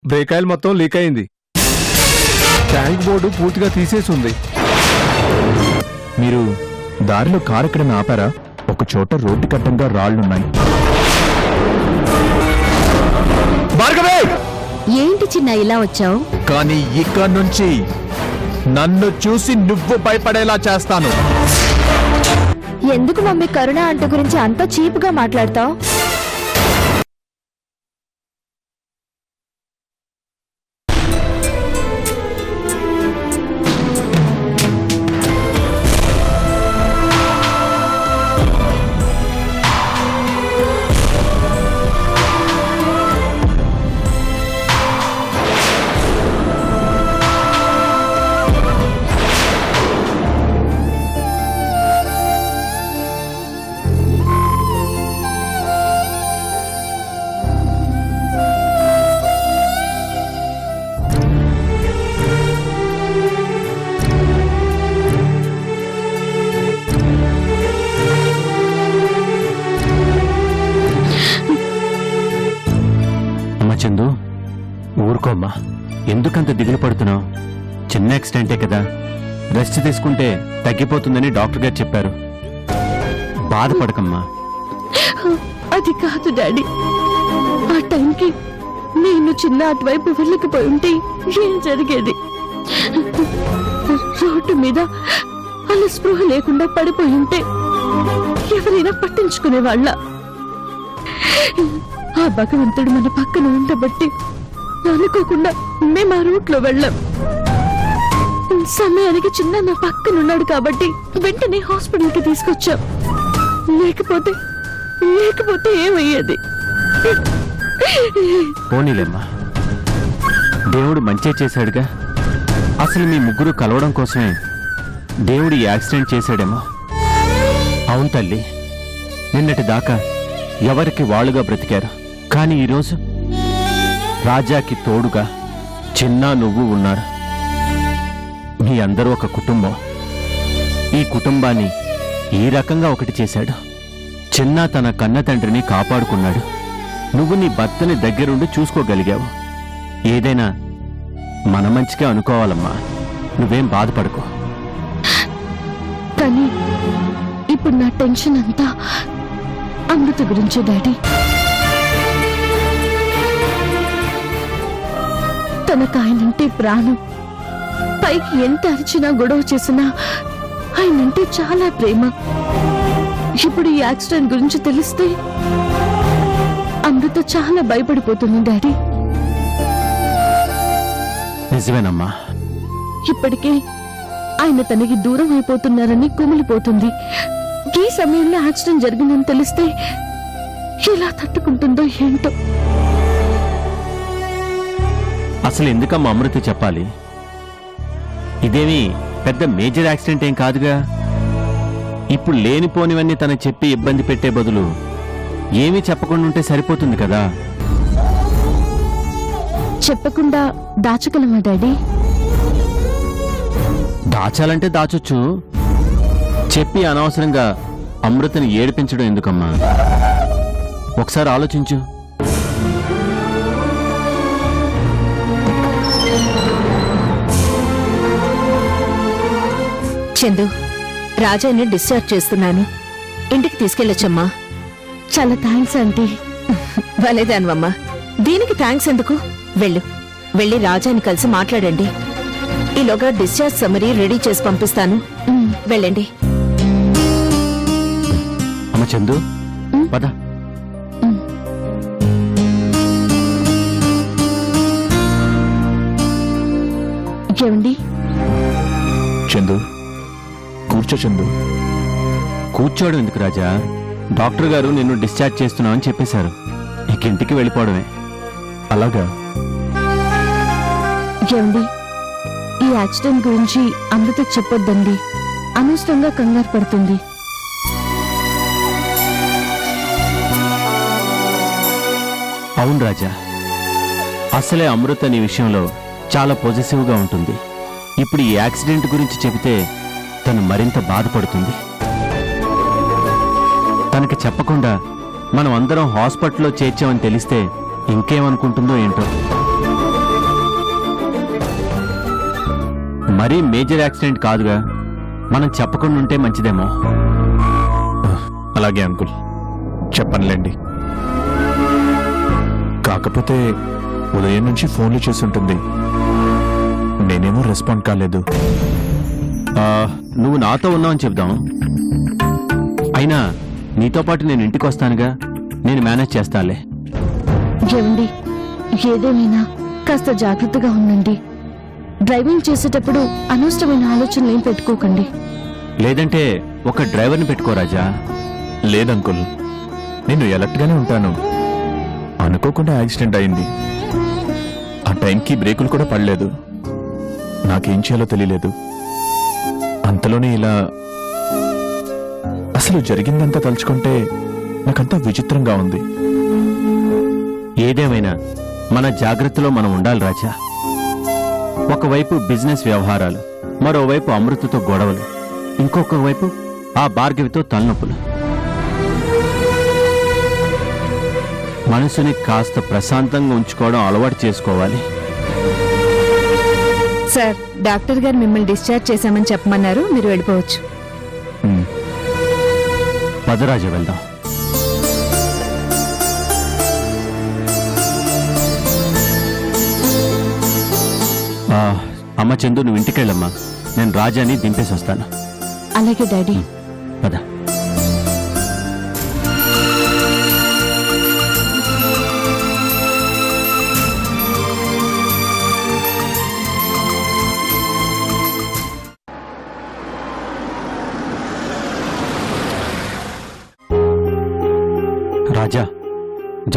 Break oil మొత్తం leak అయింది. Tank board పూర్తిగా తీసేసి ఉంది. మీరు దారిలో కారు ఎక్కడైనా ఆపారా? ఒక చోట రోడ్డు కట్టంగా రాళ్లున్నాయి. భార్గవి! ఏంటి చిన్న ఇలా వచ్చావు? కానీ ఇక్కడ నుంచి నన్ను చూసి నువ్వు భయపడేలా చేస్తాను. ఎందుకు మమ్మీ కరుణ అంట గురించి అంత చీప్గా మాట్లాడతావు? చందు, ఊరుకోమ్మా. ఎందుకంత దిగులు పడుతున్నావు? చిన్న యాక్సిడెంటే కదా, రెస్ట్ తీసుకుంటే తగ్గిపోతుందని డాక్టర్ గారు చెప్పారు. బాధపడకమ్మా. అది కాదు డాడీ, ఆ టైంకి నేను చిన్న అటువైపు వెళ్ళకపోయి ఉంటే ఏం జరిగేది? రోడ్డు మీద అలా స్పృహ లేకుండా పడిపోయి ఉంటే ఎవరైనా పట్టించుకునేవాళ్ళ? ఆ భగవంతుడు మన పక్కన ఉండబట్టి అనుకోకుండా మేము ఆ రూట్లో వెళ్ళాం. సమయానికి చిన్న నా పక్కన ఉన్నాడు కాబట్టి వెంటనే హాస్పిటల్కి తీసుకొచ్చాం. లేకపోతే ఏమయ్యేది? పోనీలేమ్మా, దేవుడు మంచే చేశాడుగా. అసలు మీ ముగ్గురు కలవడం కోసమే దేవుడు ఈ యాక్సిడెంట్ చేశాడేమో. అవును తల్లి, నిన్నటి దాకా ఎవరికి వాళ్ళుగా బ్రతికారు. కానీ ఈరోజు రాజాకి తోడుగా చిన్న నువ్వు ఉన్నారు. మీ అందరూ ఒక కుటుంబం. ఈ కుటుంబాన్ని ఈ రకంగా ఒకటి చేశాడు. చిన్న తన కన్న తండ్రిని కాపాడుకున్నాడు. నువ్వు నీ భర్తని దగ్గరుండి చూసుకోగలిగావు. ఏదైనా మన మంచిగా అనుకోవాలమ్మా. నువ్వేం బాధపడకు. కానీ ఇప్పుడు నా టెన్షన్ అంతా అమృత గురించి డాడీ. తనకు ఆయనంటే ప్రాణం. పైకి ఎంత అరిచినా గొడవ చేసినా ఆయనంటే చాలా ప్రేమ. ఇప్పుడు ఈ యాక్సిడెంట్ గురించి తెలిస్తే అమృత చాలా భయపడిపోతుంది డాడీ. నిజమేనమ్మా. ఇప్పటికే ఆయన తనకి దూరం అయిపోతున్నారని కుమిలిపోతుంది. ఈ సమయంలో యాక్సిడెంట్ జరిగిందని తెలిస్తే ఎలా తట్టుకుంటుందో ఏంటో. అసలు ఎందుకమ్మా అమృత చెప్పాలి? ఇదేమి పెద్ద మేజర్ యాక్సిడెంట్ ఏం కాదుగా. ఇప్పుడు లేనిపోనివన్నీ తన చెప్పి ఇబ్బంది పెట్టే బదులు ఏమీ చెప్పకుండా ఉంటే సరిపోతుంది కదా. చెప్పకుండా దాచగలమా డాడీ? దాచాలంటే దాచొచ్చు. చెప్పి అనవసరంగా అమృతని ఏడిపించడం ఎందుకమ్మా? ఒకసారి ఆలోచించు. చందు, రాజాని డిశ్చార్జ్ చేస్తున్నాను. ఇంటికి తీసుకెళ్ళొచ్చమ్మా. చాలా థ్యాంక్స్ ఆంటీ. భలేదానివమ్మా. దీనికి థ్యాంక్స్ ఎందుకు? వెళ్ళి రాజాని కలిసి మాట్లాడండి. ఈలోగా డిశ్చార్జ్ సమ్మరీ రెడీ చేసి పంపిస్తాను. వెళ్ళండి. అమ్మ చందు, పద. ఏమండి? చందు, కూర్చో. చందు, కూర్చోవడం ఎందుకు రాజా? డాక్టర్ గారు నిన్ను డిశ్చార్జ్ చేస్తున్నామని చెప్పేశారు. ఇక ఇంటికి వెళ్ళిపోవడమే. అలాగా? ఏమండి, ఈ యాక్సిడెంట్ గురించి అమృత చెప్పొద్దండి. అనవసరంగా కంగారు పడుతుంది. అవును రాజా, అసలే అమృత నీ విషయంలో చాలా పొజిటివ్గా ఉంటుంది. ఇప్పుడు ఈ యాక్సిడెంట్ గురించి చెబితే తను మరింత బాధపడుతుంది. తనకి చెప్పకుండా మనం అందరం హాస్పిటల్లో చేర్చామని తెలిస్తే ఇంకేమనుకుంటుందో ఏంటో. మరీ మేజర్ యాక్సిడెంట్ కాదుగా, మనం చెప్పకుండా ఉంటే మంచిదేమో. అలాగే అంకుల్, చెప్పనులేండి. కాకపోతే ఉదయం నుంచి ఫోన్లు చేస్తుంటుంది, నేనేమో రెస్పాండ్ కాలేదు. నువ్వు నాతో ఉన్నావని చెప్దాం. అయినా నీతో పాటు నేను ఇంటికి వస్తానుగా, నేను మేనేజ్ చేస్తాలే. ఏమండి, ఏదేమైనా కాస్త జాగ్రత్తగా ఉండండి. డ్రైవింగ్ చేసేటప్పుడు అనవసరమైన ఆలోచనలు ఏం పెట్టుకోకండి. లేదంటే ఒక డ్రైవర్ని పెట్టుకో రాజా. లేదంకుల్, నేను అలర్ట్ గానే ఉంటాను. అనుకోకుండా యాక్సిడెంట్ అయింది. ఆ టైంకి బ్రేకులు కూడా పడలేదు. నాకేం చేయాలో తెలియలేదు. అంతలోనే ఇలా అసలు జరిగిందంతా తలుచుకుంటే నాకంతా విచిత్రంగా ఉంది. ఏదేమైనా మన జాగ్రత్తలో మనం ఉండాలి రాజా. ఒకవైపు బిజినెస్ వ్యవహారాలు, మరోవైపు అమృతతో గొడవలు, ఇంకొక వైపు ఆ భార్గవితో తలనొప్పులు. మనసుని కాస్త ప్రశాంతంగా ఉంచుకోవడం అలవాటు చేసుకోవాలి. సార్, డాక్టర్ గారు మిమ్మల్ని డిశ్చార్జ్ చేశామని చెప్పమన్నారు, మీరు వెళ్ళిపోవచ్చు. పదరాజ వెళ్దాం. అమ్మ చందు, నువ్వు ఇంటికెళ్ళమ్మా, నేను రాజాని దింపేసి వస్తాను. అలాగే డాడీ. పద. రాజా,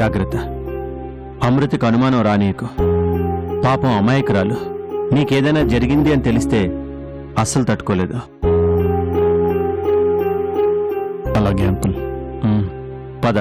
జాగ్రత్త. అమృతకు అనుమానం రానీయకు. పాపం అమాయకురాలు. నీకేదైనా జరిగింది అని తెలిస్తే అస్సలు తట్టుకోలేదు. అలాగే అంకుల్. పద.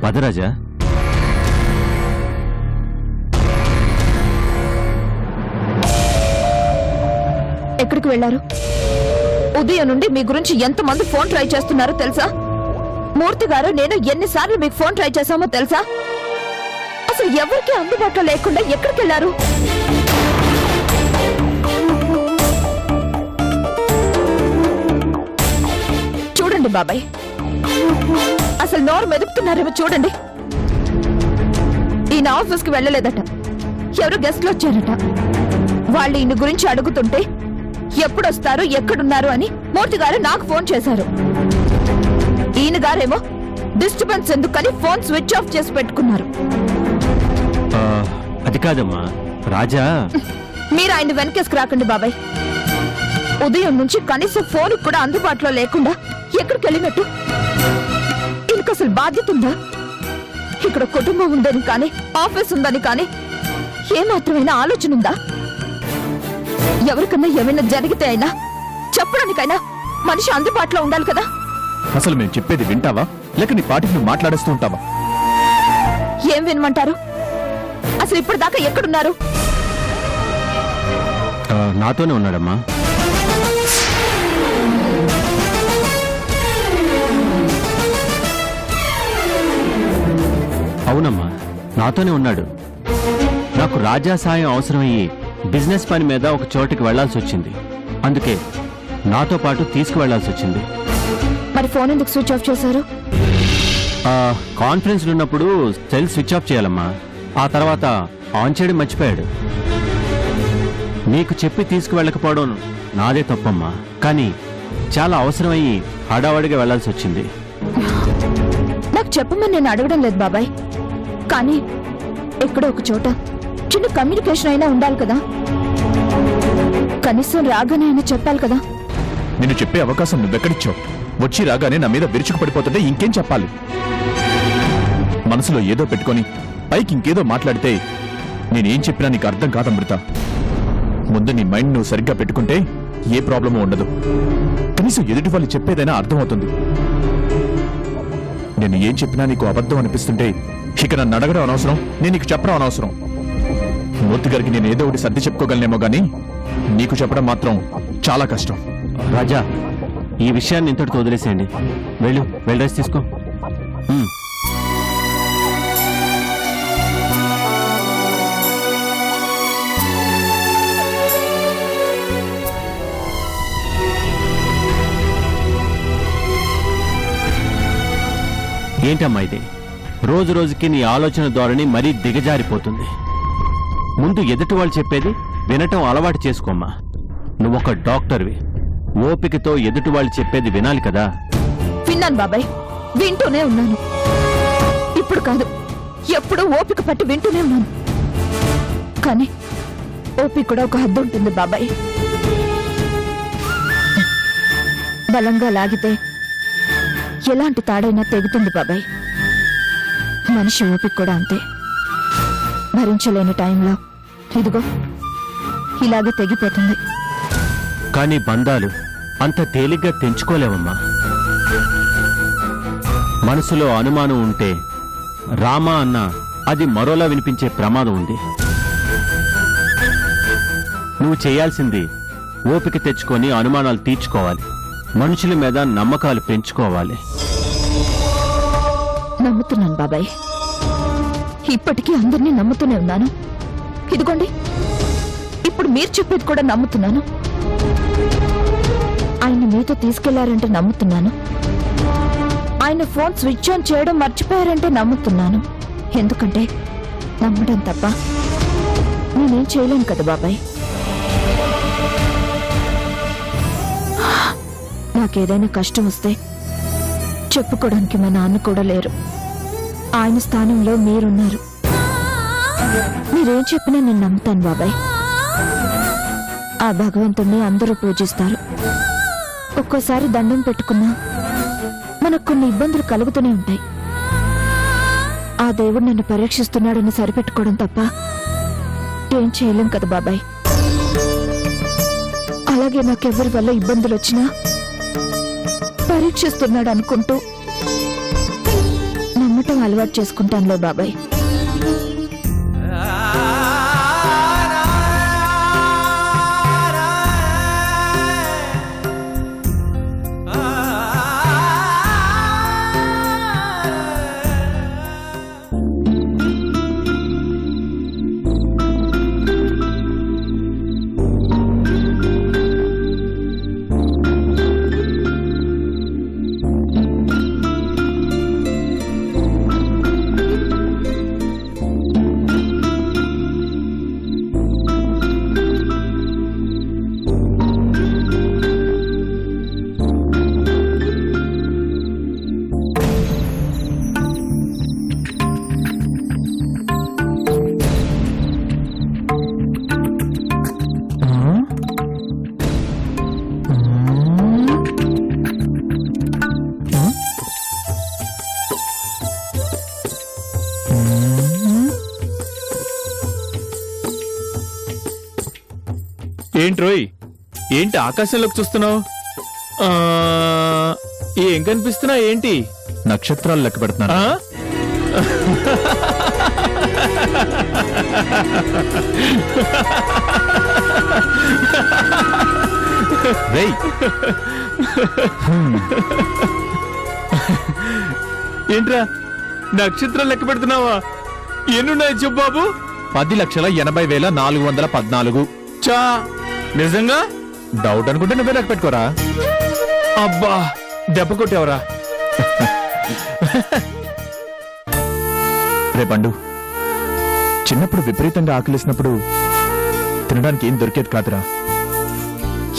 పదరాజా. ఎక్కడికి వెళ్లారు? ఉదయం నుండి మీ గురించి ఎంతమంది ఫోన్ ట్రై చేస్తున్నారో తెలుసా? మూర్తి గారు, నేను ఎన్నిసార్లు మీకు ఫోన్ ట్రై చేశామో తెలుసా? అసలు ఎవరికి అందుబాటులో లేకుండా ఎక్కడికి వెళ్లారు? చూడండి బాబాయ్, అసలు నోరు మెదుపుతున్నారేమో చూడండి. ఈయన ఆఫీస్కి వెళ్ళలేదట, ఎవరు గెస్ట్లు వచ్చారట. వాళ్ళు ఈయన గురించి అడుగుతుంటే ఎప్పుడొస్తారు, ఎక్కడున్నారు అని మూర్తి గారు నాకు ఫోన్ చేశారు. ఈయన గారేమో డిస్టర్బెన్స్ ఎందుకని ఫోన్ స్విచ్ ఆఫ్ చేసి పెట్టుకున్నారు. అది కాదమ్మా రాజా. మీరు ఆయన వెనకేసుకు రాకండి బాబాయ్. ఉదయం నుంచి కనీసం ఫోన్ కూడా అందుబాటులో లేకుండా ఎక్కడికి వెళ్ళినట్టు? ఈయనకు అసలు బాధ్యత ఉందా? ఇక్కడ కుటుంబం ఉందని కానీ, ఆఫీస్ ఉందని కానీ ఏమాత్రమైనా ఆలోచన ఉందా? ఎవరికన్నా ఏమైనా జరిగితే అయినా చెప్పడానికైనా మనిషి అందుబాటులో ఉండాలి కదా. అసలు మేము చెప్పేది వింటావా, లేక నీ పాటికి నువ్వు మాట్లాడేస్తూ ఉంటావా? ఏం వినమంటారు? అసలు ఇప్పుడు దాకా ఎక్కడున్నారు? నాతోనే ఉన్నాడమ్మా. అవునమ్మా, నాతోనే ఉన్నాడు. నాకు రాజా సాయం అవసరమయ్యి బిజినెస్ పని మీద ఒక చోటికి వెళ్లాల్సి వచ్చింది. అందుకే నాతో పాటు తీసుకువెళ్లాల్సి వచ్చింది. మరి ఫోన్ ఎందుకు స్విచ్ ఆఫ్ చేశారు? కాన్ఫరెన్స్ ఉన్నప్పుడు సెల్ స్విచ్ ఆఫ్ చేయాలమ్మా. ఆ తర్వాత ఆన్ చేయడం మర్చిపోయాడు. నీకు చెప్పి తీసుకువెళ్ళకపోవడం నాదే తప్పమ్మా. కానీ చాలా అవసరమయ్యి హడావడిగా వెళ్లాల్సి వచ్చింది. నాకు చెప్పమని నేను అడగడం లేదు బాబాయ్, కానీ ఎక్కడో ఒక చోట చిన్న కమ్యూనికేషన్ అయినా ఉండాలి కదా. కనీసం రాగానే అయినా చెప్పాలి కదా. నేను చెప్పే అవకాశం నువ్వెక్కడిచ్చావు? వచ్చి రాగానే నా మీద విరుచుకు పడిపోతుంటే ఇంకేం చెప్పాలి? మనసులో ఏదో పెట్టుకొని పైకి ఇంకేదో మాట్లాడితే నేనేం చెప్పినా నీకు అర్థం కాదు అమృత. ముందు నీ మైండ్ నువ్వు సరిగ్గా పెట్టుకుంటే ఏ ప్రాబ్లమూ ఉండదు. కనీసం ఎదుటి వాళ్ళు చెప్పేదైనా అర్థమవుతుంది. నేను ఏం చెప్పినా నీకు అబద్ధం అనిపిస్తుంటే ఇక నన్ను అడగడం అనవసరం, నేను నీకు చెప్పడం అనవసరం. మూర్తి గారికి నేను ఏదో ఒకటి సర్ది చెప్పుకోగలనేమో గానీ నీకు చెప్పడం మాత్రం చాలా కష్టం. రాజా, ఈ విషయాన్ని ఇంతటితో వదిలేసేయండి. వెళ్ళు, రెస్ట్ తీసుకో. ఏంటమ్మా ఇది? రోజు రోజుకి నీ ఆలోచన ధోరణి మరీ దిగజారిపోతుంది. ముందు ఎదుటి వాళ్ళు చెప్పేది వినటం అలవాటు చేసుకోమ్మా. నువ్వొక డాక్టర్వి, ఓపికతో ఎదుటి వాళ్ళు చెప్పేది వినాలి కదా. విన్నాను బాబాయ్, వింటూనే ఉన్నాను. ఇప్పుడు కాదు, ఎప్పుడూ ఓపిక పట్టి వింటూనే ఉన్నాను. కానీ ఓపిక కూడా ఒక హద్దు ఉంటుంది బాబాయ్. బలంగా లాగితే ఎలాంటి తాడైనా తెగుతుంది బాబాయ్. మనిషి ఓపిక కూడా అంతే. భరించలేని టైంలో ఇదిగో ఇలాగే తెగిపోతుంది. కానీ బంధాలు అంత తేలిగ్గా తెంచుకోలేవమ్మా. మనసులో అనుమానం ఉంటే రామా అన్న అది మరోలా వినిపించే ప్రమాదం ఉంది. నువ్వు చేయాల్సింది ఓపిక తెచ్చుకొని అనుమానాలు తీర్చుకోవాలి. మనుషుల మీద నమ్మకాలు పెంచుకోవాలి. నమ్ముతున్నాను బాబాయ్, ఇప్పటికీ అందరినీ నమ్ముతూనే ఉన్నాను. ఇదిగోండి, ఇప్పుడు మీరు చెప్పేది కూడా నమ్ముతున్నాను. ఆయన మీతో తీసుకెళ్లారంటే నమ్ముతున్నాను. ఆయన ఫోన్ స్విచ్ ఆన్ చేయడం మర్చిపోయారంటే నమ్ముతున్నాను. ఎందుకంటే నమ్మడం తప్ప నేనేం చేయలేను కదా బాబాయ్. నాకేదైనా కష్టం వస్తే చెప్పుకోవడానికి మా నాన్న కూడా లేరు. ఆయన స్థానంలో మీరున్నారు. మీరేం చెప్పినా నేను నమ్ముతాను బాబాయ్. ఆ భగవంతుణ్ణి అందరూ పూజిస్తారు. ఒక్కోసారి దండం పెట్టుకున్నా మనకు కొన్ని ఇబ్బందులు కలుగుతూనే ఉంటాయి. ఆ దేవుడు నన్ను పరీక్షిస్తున్నాడని సరిపెట్టుకోవడం తప్ప ఏం చేయలేం కదా బాబాయ్. అలాగే నాకెవరి వల్ల ఇబ్బందులు వచ్చినా పరీక్షిస్తున్నాడు అనుకుంటూ నమ్మటం అలవాటు చేసుకుంటానులే బాబాయ్. ఏంట్రోయ్, ఏంటి ఆకాశంలోకి చూస్తున్నావు? ఏం కనిపిస్తున్నా? ఏంటి నక్షత్రాలు లెక్క పెడుతున్నా? ఏంట్రా నక్షత్రాలు లెక్క పెడుతున్నావా? ఎన్నున్నాయి చెప్పు బాబు. 10,80,414. చా, నిజంగా? డౌట్ అనుకుంటే నువ్వే లెక్క పెట్టుకోరా. అబ్బా, దెబ్బ కొట్టేవరా. రే పండు, చిన్నప్పుడు విపరీతంగా ఆకలిసినప్పుడు తినడానికి ఏం దొరికేది కాదురా.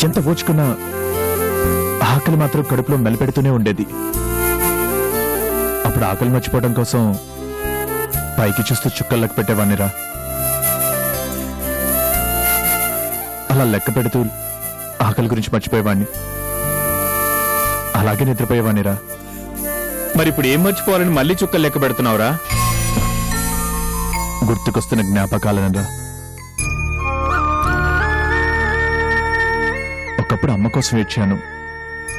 ఎంత ఓచుకున్నా ఆకలి మాత్రం కడుపులో మెలిపెడుతూనే ఉండేది. అప్పుడు ఆకలి మర్చిపోవడం కోసం పైకి చూస్తూ చుక్కలు లెక్క పెట్టేవాణ్ణిరా. అలా లెక్క పెడుతూ ఆకలి గురించి మర్చిపోయేవాణ్ణి. అలాగే నిద్రపోయేవాణ్ణిరా. మరి ఇప్పుడు ఏం మర్చిపోవాలని మళ్ళీ చుక్కలు లెక్క పెడుతున్నావురా? గుర్తుకొస్తున్న జ్ఞాపకాలనరా. ఒకప్పుడు అమ్మ కోసం ఏడ్చాను,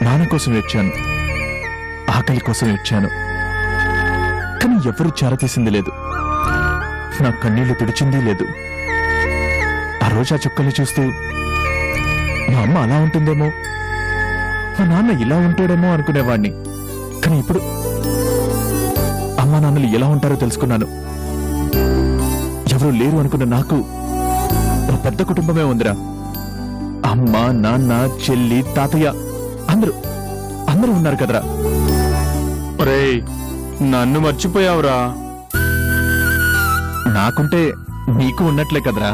నాన్న కోసం ఏడ్చాను, ఆకలి కోసం ఏడ్చాను. కానీ ఎవరు చేరతీసింది లేదు, నా కన్నీళ్లు తుడిచింది లేదు. ఆ రోజు ఆ చుక్కల్ని చూస్తూ మా అమ్మ అలా ఉంటుందేమో, మా నాన్న ఇలా ఉంటాడేమో అనుకునేవాణ్ణి. కానీ ఇప్పుడు అమ్మా నాన్నలు ఎలా ఉంటారో తెలుసుకున్నాను. ఎవరు లేరు అనుకున్న నాకు ఒక పెద్ద కుటుంబమే ఉందిరా. అమ్మ, నాన్న, చెల్లి, తాతయ్య అందరూ ఉన్నారు కదరా. ఒరేయ్, నన్ను మర్చిపోయావురా. నాకుంటే నీకు ఉన్నట్లే కదరా.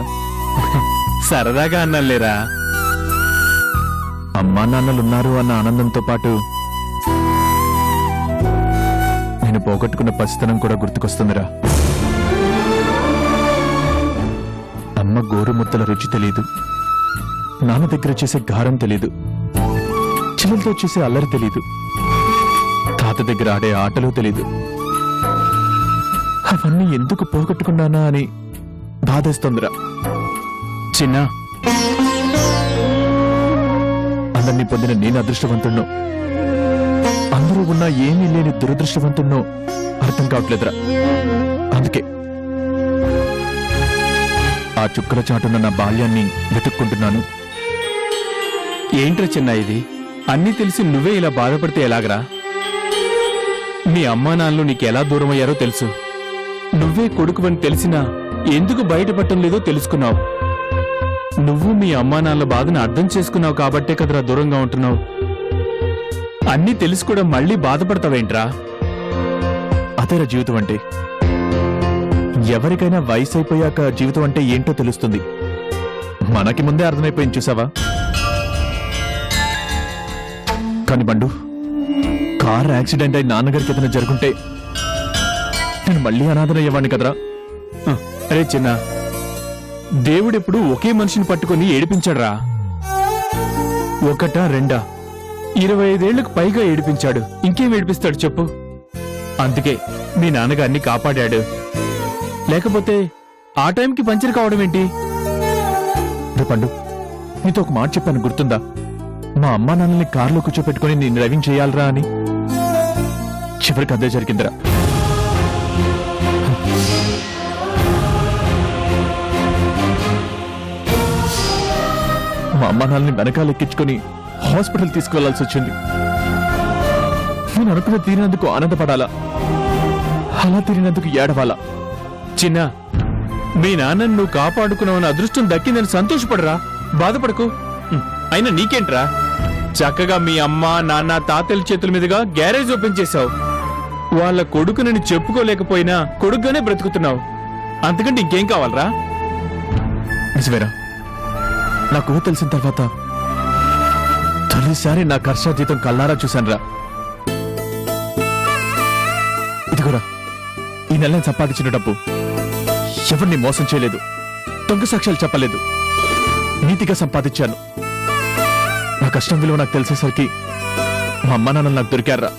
సరదాగా అన్నాలేరా. అమ్మా నాన్నలున్నారు అన్న ఆనందంతో పాటు నేను పోగొట్టుకున్న పసితనం కూడా గుర్తుకొస్తుందిరా. అమ్మ గోరు ముద్దల రుచి తెలీదు, నాన్న దగ్గర చేసే గారం తెలీదు, చిల్లలతో చేసే అల్లరి తెలీదు, తాత దగ్గర ఆడే ఆటలు తెలీదు. అవన్నీ ఎందుకు పోగొట్టుకున్నానా అని బాధేస్తోందిరా. చిన్న, అందరినీ పొందిన నేను అదృష్టవంతుణ్ణో, అందరూ ఉన్నా ఏమీ లేని దురదృష్టవంతుణ్ణో అర్థం కావట్లేదురా. అందుకే ఆ చుక్కల చాటున్న నా బాల్యాన్ని వెతుక్కుంటున్నాను. ఏంట్రా చిన్న ఇది? అన్నీ తెలిసి నువ్వే ఇలా బాధపడితే ఎలాగరా? మీ అమ్మా నాన్నలు నీకెలా దూరమయ్యారో తెలుసు. నువ్వే కొడుకువని తెలిసినా ఎందుకు బయటపడటం లేదో తెలుసుకున్నావు. నువ్వు మీ అమ్మా నాన్నల బాధను అర్థం చేసుకున్నావు కాబట్టే కదరా దూరంగా ఉంటున్నావు. అన్నీ తెలిసి కూడా మళ్ళీ బాధపడతావేంట్రా? అదేరా జీవితం అంటే. ఎవరికైనా వయసు అయిపోయాక జీవితం అంటే ఏంటో తెలుస్తుంది. మనకి ముందే అర్థమైపోయింది చూసావా. కాని బండు, కార్ యాక్సిడెంట్ అయి నాన్నగారికి ఏదైనా జరుగుంటే నేను మళ్ళీ అనాథనయ్యేవాడిని కదరా. అరే చిన్న, దేవుడెప్పుడు ఒకే మనిషిని పట్టుకుని ఏడిపించాడురా. ఒకటా రెండా 25 ఏళ్లకు పైగా ఏడిపించాడు. ఇంకేం ఏడిపిస్తాడు చెప్పు? అందుకే మీ నాన్నగారిని కాపాడాడు. లేకపోతే ఆ టైంకి పంచర్ కావడం ఏంటి? రే పండు, నీతో ఒక మాట చెప్పాను గుర్తుందా? మా అమ్మా నాన్నల్ని కారులో కూర్చోపెట్టుకుని నేను డ్రైవింగ్ చేయాలరా అని. చివరికి అదే జరిగిందిరా. మా అమ్మా నాన్నని వెనకాల ఎక్కించుకుని హాస్పిటల్ తీసుకువెళ్లాల్సి వచ్చింది. నేను అనుకున్న తీరినందుకు ఆనందపడాలా, అలా తీరినందుకు ఏడవాలా? చిన్న, మీ నాన్నను నువ్వు కాపాడుకున్నావని అదృష్టం దక్కిందని సంతోషపడరా, బాధపడకు. అయినా నీకేంట్రా? చక్కగా మీ అమ్మ, నాన్న, తాతయ్యల చేతుల మీదుగా గ్యారేజ్ ఓపెన్ చేశావు. వాళ్ళ కొడుకునని చెప్పుకోలేకపోయినా కొడుకుగానే బ్రతుకుతున్నావు. అంతకంటే ఇంకేం కావాలరా? నిజమేరా, నాకు ఊహ తెలిసిన తర్వాత తొలిసారి నా కర్షాతీతం కల్లారా చూశానురా. ఇదిగోరా, ఈ నెల నేను సంపాదించిన డబ్బు ఎవరిని మోసం చేయలేదు, దొంగ సాక్ష్యాలు చెప్పలేదు, నీతిగా సంపాదించాను. నా కష్టం విలువ నాకు తెలిసేసరికి మా అమ్మ నాన్నలు నాకు దొరికారా.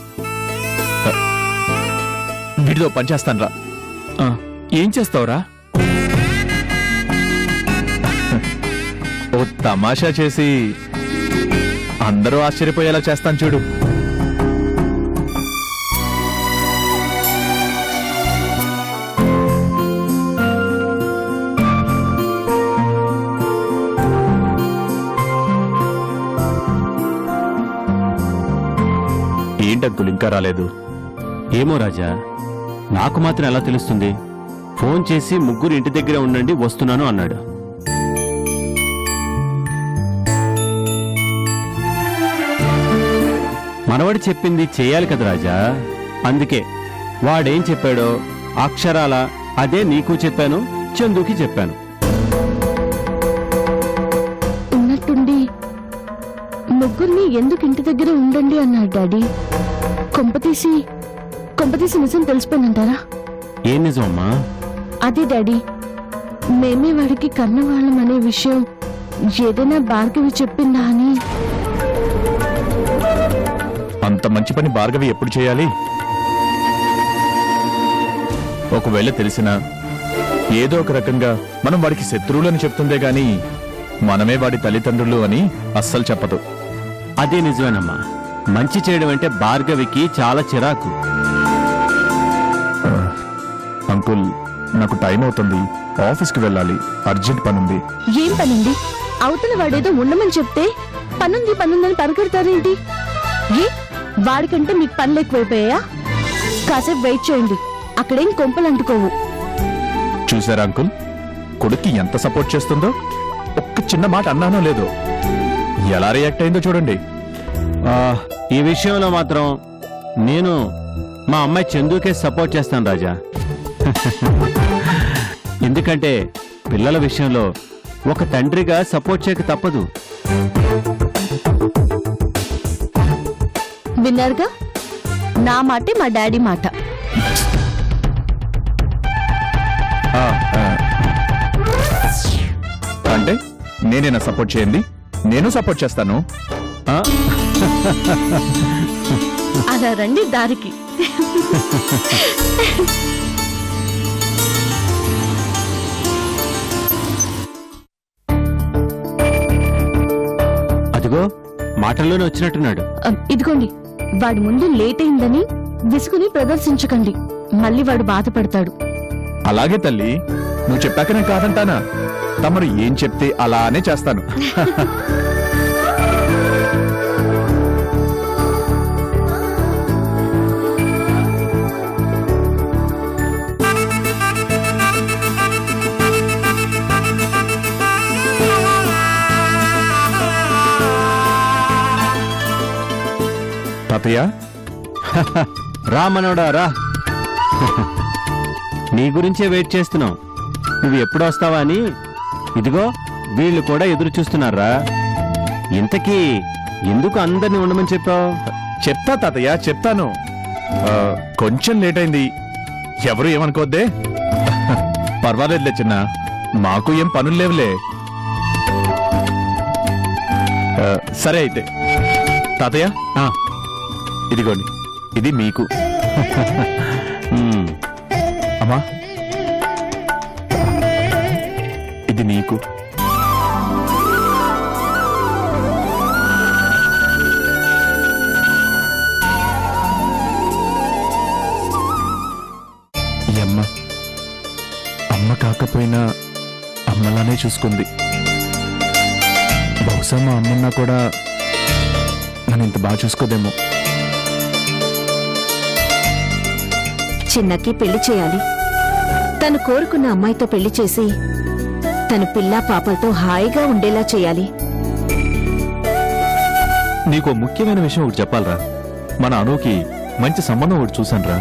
వీడితో పనిచేస్తానురా. ఏం చేస్తావురా? ఓ తమాషా చేసి అందరూ ఆశ్చర్యపోయేలా చేస్తాను చూడు. ఏంటంకులు ఇంకా రాలేదు? ఏమో రాజా, నాకు మాత్రం ఎలా తెలుస్తుంది? ఫోన్ చేసి ముగ్గురు ఇంటి దగ్గర ఉండండి, వస్తున్నాను అన్నాడు. మనవాడు చెప్పింది చేయాలి కదా రాజా. అందుకే వాడేం చెప్పాడో అక్షరాల అదే నీకు చెప్పాను, చందుకి చెప్పాను. ఉన్నట్టుండి ముగ్గురిని ఎందుకు ఇంటి దగ్గర ఉండండి అన్నాడు డాడీ. కొంపతీసి నిజం తెలిసిపోయిందంటారా? ఏం నిజమమ్మా? అదే డాడీ, మేమే వాడికి కన్నవాళ్ళం అనే విషయం ఏదైనా భార్గవి చెప్పిందా అని. అంత మంచి పని భార్గవి ఎప్పుడు చేయాలి? ఒకవేళ తెలిసినా ఏదో ఒక రకంగా మనం వాడికి శత్రువులని చెప్తుందే గాని మనమే వాడి తల్లిదండ్రులు అని అస్సలు చెప్పదు. అదే నిజమేనమ్మా. మంచి చేయడం అంటే భార్గవికి చాలా చిరాకు. అంకుల్, నాకు టైం అవుతుంది, ఆఫీస్కి వెళ్ళాలి, అర్జెంట్ పనుంది. ఏం పనుంది? అవతల వాడేదో ఉండమని చెప్తే పనుందని పరిగెడతారేంటి? ఏ వాడికంటే మీకు పనులు ఎక్కువైపోయాయా? కాసేపు వెయిట్ చేయండి, అక్కడేం కొంపలు అంటుకోవు. చూసారా అంకుల్, కొడుక్కి ఎంత సపోర్ట్ చేస్తుందో? ఒక్క చిన్న మాట అన్నానో లేదో, ఎలా రియాక్ట్ అయిందో చూడండి. ఈ విషయంలో మాత్రం నేను మా అమ్మాయి చందుకే సపోర్ట్ చేస్తాను రాజా. ఎందుకంటే పిల్లల విషయంలో ఒక తండ్రిగా సపోర్ట్ చేయక తప్పదు. విన్నారుగా, నా మాటే మా డాడీ మాట. ఆ, ఆ. అంటే నేనేనా సపోర్ట్ చేయండి? నేను సపోర్ట్ చేస్తాను. ఆ? అలా రండి దారికి. అదిగో మాటల్లోనే వచ్చినట్టున్నాడు. ఇదిగోండి, వాడి ముందు లేట్ అయిందని విసుగుని ప్రదర్శించకండి, మళ్ళీ వాడు బాధపడతాడు. అలాగే తల్లి, నువ్వు చెప్పాక నేను కాదంటానా? తమరు ఏం చెప్తే అలానే చేస్తాను. తాతయ్య, రా మనోడా రా. నీ గురించే వెయిట్ చేస్తున్నాం, నువ్వు ఎప్పుడు వస్తావా అని. ఇదిగో వీళ్ళు కూడా ఎదురు చూస్తున్నారా. ఇంతకీ ఎందుకు అందరినీ ఉండమని చెప్పావు? చెప్తా తాతయ్య, చెప్తాను. కొంచెం లేట్ అయింది, ఎవరు ఏమనుకోద్దే. పర్వాలేదులే చిన్న, మాకు ఏం పనులు లేవులే. సరే అయితే తాతయ్య, ఇదిగోండి, ఇది మీకు. అమ్మా, ఇది నీకు. ఈ అమ్మ కాకపోయినా అమ్మలానే చూసుకుంది. బహుశా మా అమ్మన్నా కూడా నన్ను ఇంత బాగా చూసుకోదేమో. చిన్నకి పెళ్లి చేయాలి. తను కోరుకున్న అమ్మాయితో పెళ్లి చేసి తన పిల్ల పాపలతో హాయిగా ఉండేలా చేయాలి. నీకో ముఖ్యమైన విషయం ఒకటి చెప్పాలరా. మన అనుకి మంచి సంబంధం ఒకటి చూశానురా.